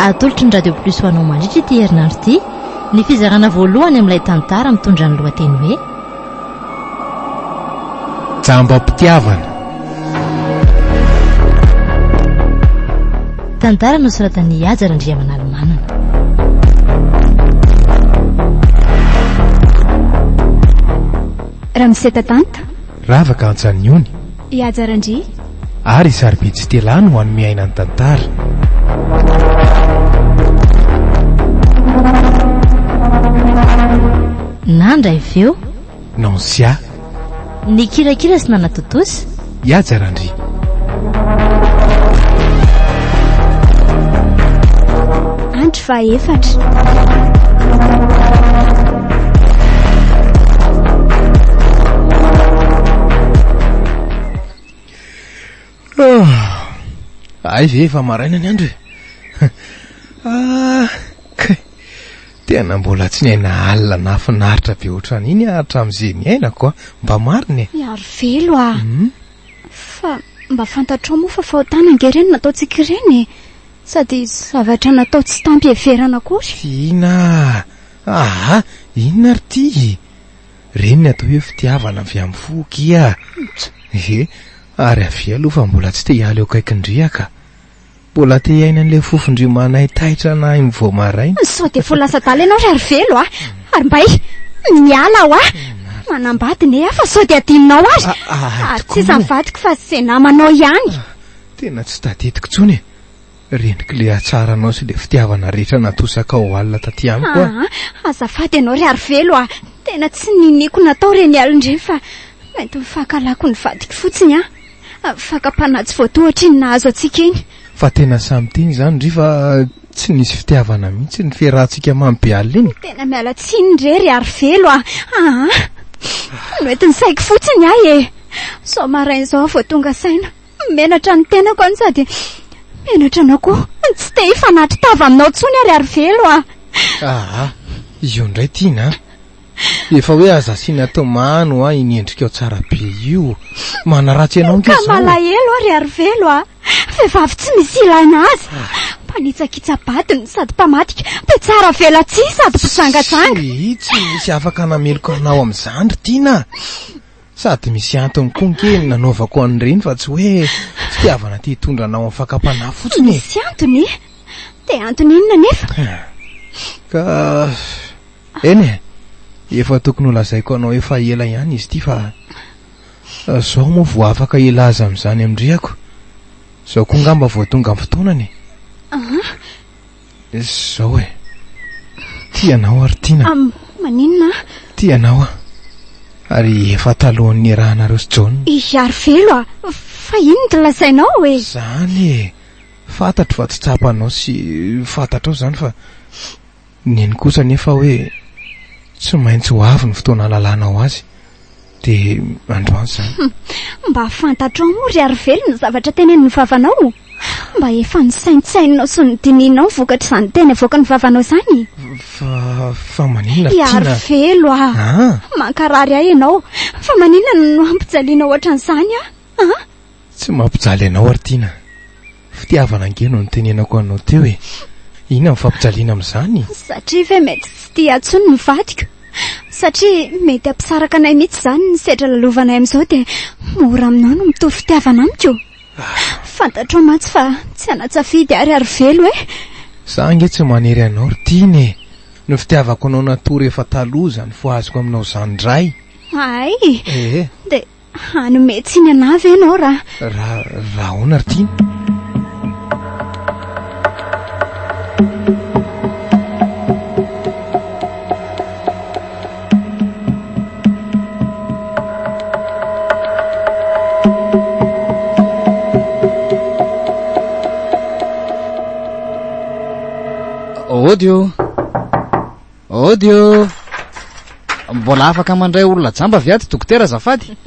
atolotry ny radio plus ho anao mandritra ity herinandro ity ny fizarana voalohany amin'ilay tantara mitondra ny lohateny hoe jambam-pitiavana. tantara nosoratan'ny Ajarandriamanalomanana. Ramsetatanta Ravaka Antsaniony Ajarandri ary Saripitsy Telano ho an'ny miaina ny tantara. Nandra iveo Nansia ny kirakira sy nanatotosy Ajarandri. andro fa efatra. Ay ve efa maraina ny andro tena mbola tsy niaina alina nafinaritra be ohatran'iny hatramin'izay niainako mba mariny Miaro velo fa mba fantatrao moa fa fahotana ngereny nataontsika ireny sady zavatra natao tsy tampy everana kory. Ina inona ry ty reny ny atao hoe fitiavana avy amin'ny fokia ary avy aloha fa mbola tsy te hiala eo kaikindriaka mbola te hiaina an'ilay fofondrimanay taitra anahy mivao maraina. Sao de folasa dala ianao ry velo ary mbay miala aho manambadiny fa sao de adinonao azy ary tsisa mivadika fa zay namanao ihany. Tena tsy tadidiko tsony reniko le atsaranao sy le fitiavana rehetra natosaka ao alina taty amiko azafady ianao ry velo tena tsy niniko natao reny alindre fa mety mifakalako ny vadiko fotsiny fakapanatsy voatohatra iny nahazo atsika iny. Fa tena samy teny zany ndry fa tsy nisy fitiavana mihitsy ny fiarahantsika mambe alina iny. Tena miala tsiny ndre ry velo mety ny saiko fotsiny sao maraina zao vao tonga saina menatra ny tenako any sady menatra anao koa tsy te hifanatry tava aminao tsony ry velo io ndray tiana efa hoe azasiana tomano inendrika ao tsara be io manaratsy ianao ka malahelo ry velo vehivavy tsy misy ilana azy mpanitsakitsabadiny sady mpamatika de tsara vela tsy sady mpitsangatsanga tsy misy afaka nameloko anao amin'izany ry tiana sady misy antony konkely nanaovako an'ireny fa tsy hoe fitiavana ty hitondra anao amin'ny fakapanahy fotsiny. Misy antony de antony inona nefa ka eny efa tokony holazaiko anao efa ela ihany izy ty fa zao moa vo afaka ilaza amin'izany amindriako zao koa ngamba vo tonga amin'ny fotoanany zao tianao ary tiana maninona tianao ary efa talohan'ny rahanareo sy John ary velo fa ino ny lazainao zany fantatro fa tsy tsapanao sy fantatrao zany fa neny kosa nefa hoe tsy maintsy ho avy ny fotoana lalànao azy de androany zany mba fantatrao moa ry velo ny zavatra tenen'ny vavanao mba efa ny saintsainao sy ny dininao vokatra izany teny avoaka ny vavanao zany fa maninona ry velo mankarary ahy ianao fa maninona no ampijalianao ohatran'izany tsy mampijaly anao ary tiana fitiavana angeno no tenenako anao teo inona mifampijaliana amin'izany satria ve mety tsy tia atsony ny vadiko satria mety ampisaraka anay mihitsy zany ny sedra lalovanay amin'izao de mora aminao no mitovy fitiavana amiko fantatrao mantsy fa tsy anatsafidy ary velo za nge tsy manery anao ry tiana no fitiavako anao natory efa taloha zany foaziko aminao zany dray de hanome tsiny anavy ianao raha hoana ry tiana Odio mbola afaka mandray olona jamba viady dokotera zafady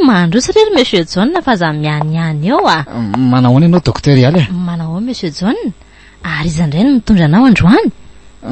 mandroso rery monsieur John fa za mianiany eo manahoana ianao dokotera ialy manao monsieur John ary izandray no mitondra anao androany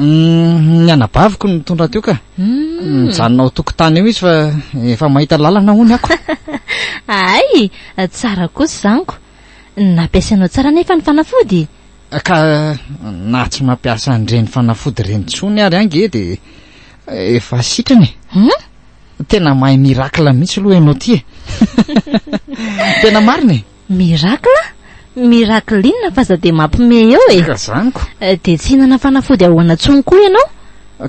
ny anabaviko no mitondra teo ka mijanonao tokotany eo izy fa efa mahita lalana hony ako tsara kosa zaniko nampiasainao tsara nefa ny fanafody ka na tsy mampiasa an'ireny fanafody reny tsony ary ange dia efa sitrany tena mahay mirakla mihitsy aloha ianao ty tena mariny mirakla inona fa za dia mampime eo ka zaniko dia tsy hinana fanafody ahoana tsony koa ianao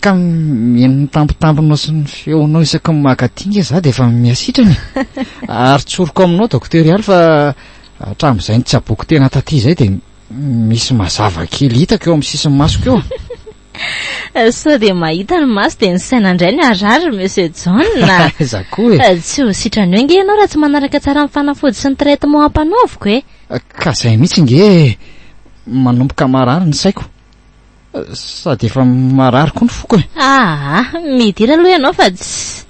ka mihaino ny tampotambonao sy ny feonao isaky ny magatinga za dia efa miasitrany ary tsoroko aminao dokotera ihany fa hatramin'izay ny tsaboky tena taty izay dia misy mazava kely hitako eo amin'ny sisin'ny masoko eo sao dia mahita ny maso dia ny saina indray ny arary monsieur John za koa tsy ho sitrany hoe nge ianao raha tsy manaraka tsara amin'ny fanafody sy ny traitement ampanaoviko ka izay mihitsy nge manomboka marary ny saiko sady efa marary koa ny foko midira aloha ianao fa tsy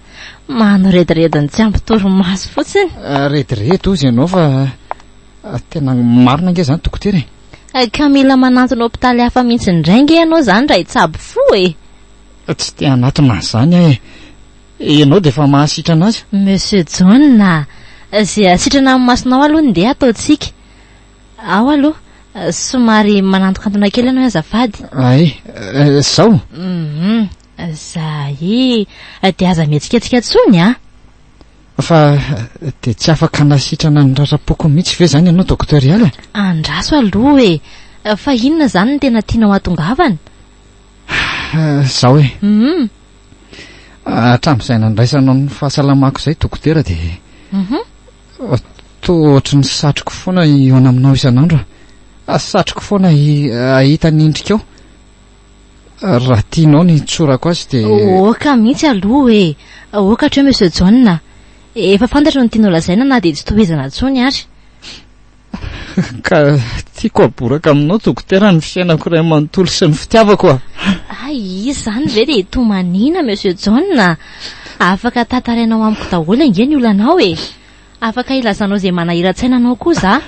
manao redirediny tsy ampitoro-maso fotsiny rediredo ozy ianao fa tena marina nge zany dokotera ka mila manantona hôpitaly hafa mihitsy indray nge ianao zany raha hitsabo fo tsy te anatona an'izany ianao dia efa mahasitra anazy monsieur John zay asitrana amin'ny masonao aloha ndeha ataotsika ao aloha somary manantokantona kely ianao azafady zao zahy dia aza mihetsiketsika tsony fa dia tsy afaka nasitrana ny rarapoko mihitsy ve zany ianao doktoriala andraso aloha fa inona zany ny tena tianao atongavana zao hatramin'izay nandraisanao ny fahasalamako izay dokotera dia to ohatry ny satroko foana iona aminao isan'andro satroko foana ahita ny indrika ao raha tianao ny tsorako azy dia oka mihitsy aloha okatra hoe monsieur John efa fantatra ny tianao lazaina na dia tsy tohizana tsony ary ka tiako aboraka aminao dokotera ny fiainako iray manontolo sy ny fitiavako izy zany ve dia tomanina monsieur John afaka tantarainao amiko daholo inge ny olanao afaka ilazanao izay manahira-tsainanao koa za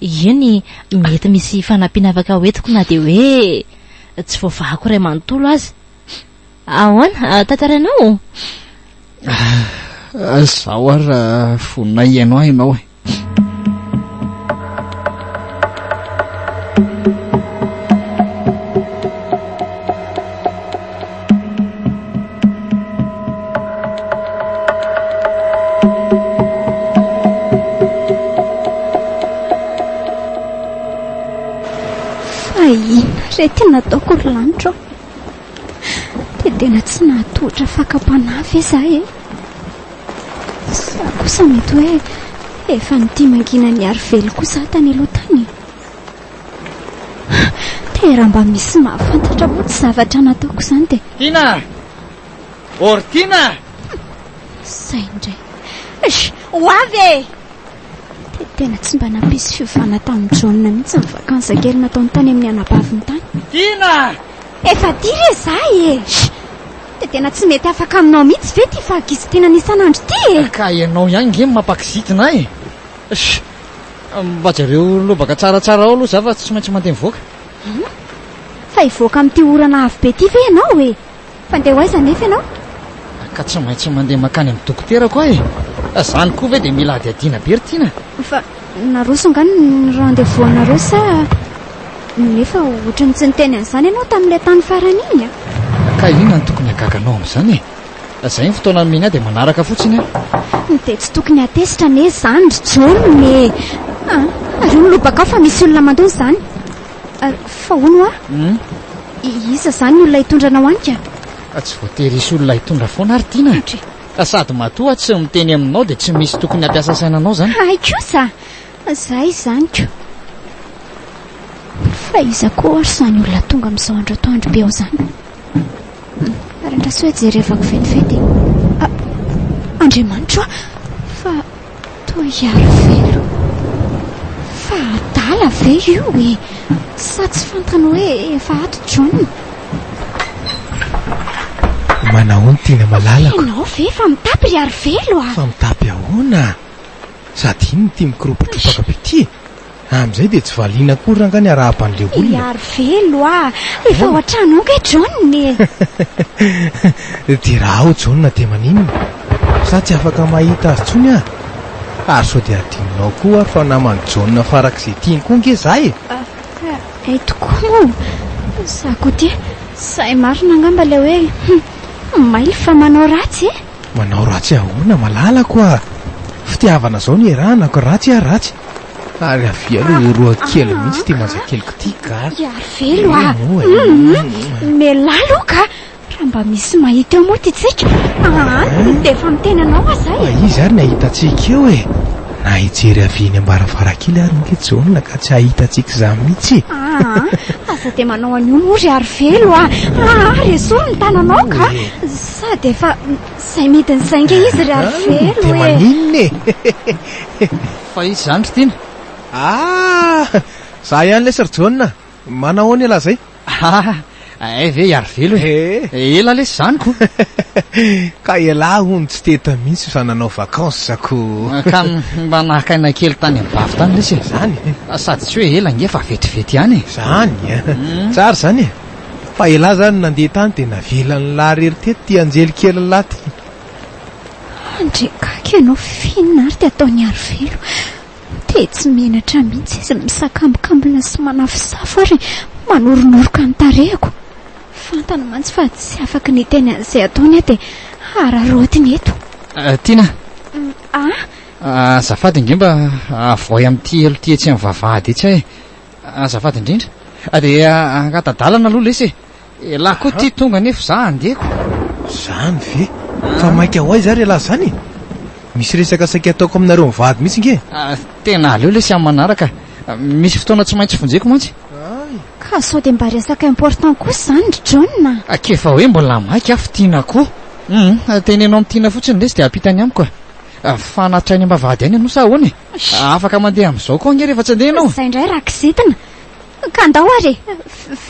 eny mety misy fanampiana afaka hoentiko na dia hoe tsy voavahako iray manontolo azy ahoana tantarainao zaho ary raha fonina ianao hainao ray tena ataoko ry lanitra dia tena tsy nahatohatra fakapanafy izahay sa kosa mety hoe efa nity mangina ny ary velo kosa tany aloha tany dia raha mba misy mahafantatra moa tsy zavatra nataoko izany dia Tina Tina izay indray ho avy dia tena tsy mba nampisy fiovana tamin'ny John mihitsy ny vakansa kely nataony tany amin'ny anabaviny tany Tina efa diry izahay dia tena tsy mety afaka aminao mihitsy ve ty fahakizy tena nisan'andro ty ka ianao ihany nge mampakizitina mba jareo lobaka tsaratsara ao aloha za fa tsy maintsy mandeha mivoaka fa hivoaka amin'ity orana avy be ty ve ianao fandeha hoaiza nefa ianao ka tsy maintsy mandeha makany amin'ny dokotera koa zany koa ve dia mila adiadiana be ry Tina fa naroso ngany ny rendez-vous anareo sa nefa ohatrany tsy niteny an'izany ianao tamin'ilay tany farany iny ka inona ny tokony hagaganao amin'izany izay ny fotoana mihina dia manaraka fotsiny dia tsy tokony hatesitra ne zany ry John ary nilobaka ao fa misy olona mandony izany fa hono iza zany olona hitondranao anika tsy voatery isy olona hitondra foana ary Tina sady matoa tsy miteny aminao dia tsy misy tokony hampiasa sainanao zany ay kosa zay izany ko fa iza koa ary zany olona tonga amin'izao andro atoandro be ao zany ary andraso hoe jerevako vetivety Andriamanitra fa toa hiaro velo fa adala ve io sa tsy fantany hoe efa ato John manahoany Tina malalako ianao ve fa mitapy ry ary velo fa mitapy ahoana sady iny ty mikropatropaka be ty amin'izay dia tsy valiana koa rangany arahaban'ilay olona ary velo efa ao an-trano onka John dia raha ao John dia maninona sa tsy afaka mahita azy tsony ary sao dia adinonao koa ary fa namany John farak'izay tiany koa nge zahy ay tokoa mo za koa tia zahay marina angamba ilay hoe maily fa manao ratsy e manao ratsy ahoana malala koa fitiavana zao ny eranako ratsy ratsy ary avy aloha roa kely mihitsy ty mazakeloko ty ka iary velo a melalo ka raha mba misy mahita eo moa ty tsika dia efa mitenanao a zay izy ary nahitantsika eo e na hijery aveny ambaravarakely ary nge John ka tsy hahitantsika za mihitsy aza dia manao an'io mory ary velo a ary esoa ny tananao ka sady efa zay mety ny sainga izy ry ary velo dia maninona e fa izy zany ry tiana za ihany lesy ry John manao ny ala zay ay ve iary velo e ela lesy zany ko ka ela hony tsy teta mihitsy fa nanao vakansako ka mba nahakaina kely tany ambavy tany lesy zany sady tsy hoe ela nge fa vetivety ihany e zany tsara zany e fa ela zany nandeha tany dia navelany lahy rery teto ty anjely kely laty andrekaka ianao finina ary ty ataony ary velo dia tsy menatra mihitsy izy misakambokambona sy manafosafo ary manoronoroka ny tarehako fantana mantsy fa tsy afaka ny teny an'izay ataony dia araroatiny eto tiana azafady nge mba avoay amin'ity elo ty etsy amin'ny vavahady etsy ahe azafady indrindra dia angatadalana aloha lesy e laha koa ty tonga nefa za andeko zany ve fa mainka ahoay za ry lahy zany misy resaka saika ataoko aminareo mivady mihitsy nge tena aleo lesy amin'ny manaraka misy fotoana tsy maintsy fonjeko mantsy ka sao dia mba resaka important kosa zany ry John akefa hoe mbola maika afo tiana koa tenenao amin'ny tiana fotsiny lesy dia ampitany amiko fa anatrainy ambavady any anao sa ahoana afaka mandeha amin'izao koa nge rehefa tsy andeha ianao zay indray rakizitina ka andao ary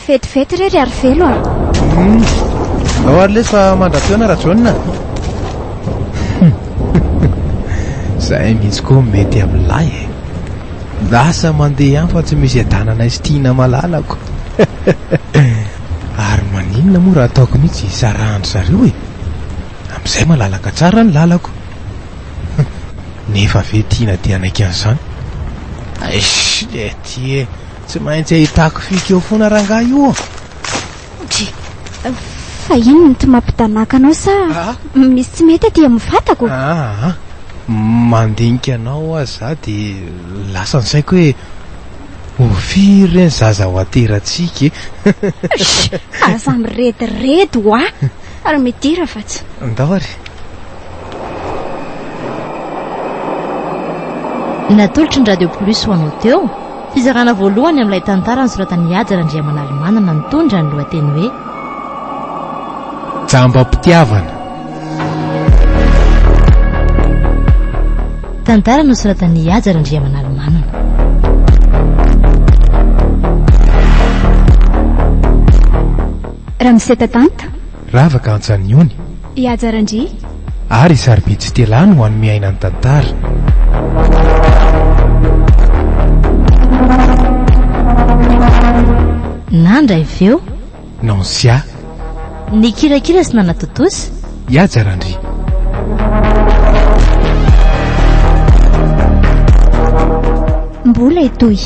vetivety rery ary velo ao ary lesy fa mandratoana raha John zahay mihitsy koa mety amin'n'lahy e lasa mandeha any fa tsy misy adanana izy tiana malalako ary maninona moa raha ataoko mihitsy isarahany zareo e amin'izay malalaka tsara ny lalako nefa ve tiana dia anaiky an'izany ty e tsy maintsy ahitako fika eo foana rangah io fa ino ny ty mampitanaka anao sa misy tsy mety dia mivatako mandinika anao a za dia lasa ny saiko hoe ofiry reny zaza ho ateratsika aza mirediredy ho ary midira fa tsy andao ary natolotry ny radio plus ho anao teo fizarana voalohany amin'ilay tantara ny soratany Iajara Andriamanalimanana nitondra ny lohateny hoe jambam-pitiavana tantara no soratany Iajara Andriamanalimanana raha misetatanta ravaka antsaniony Iajara Andri ary saribitsy telany ho any miaina ny tantara nandra iveo nansia ny kirakira sy nanatotosy Iajara Andri mbola itoy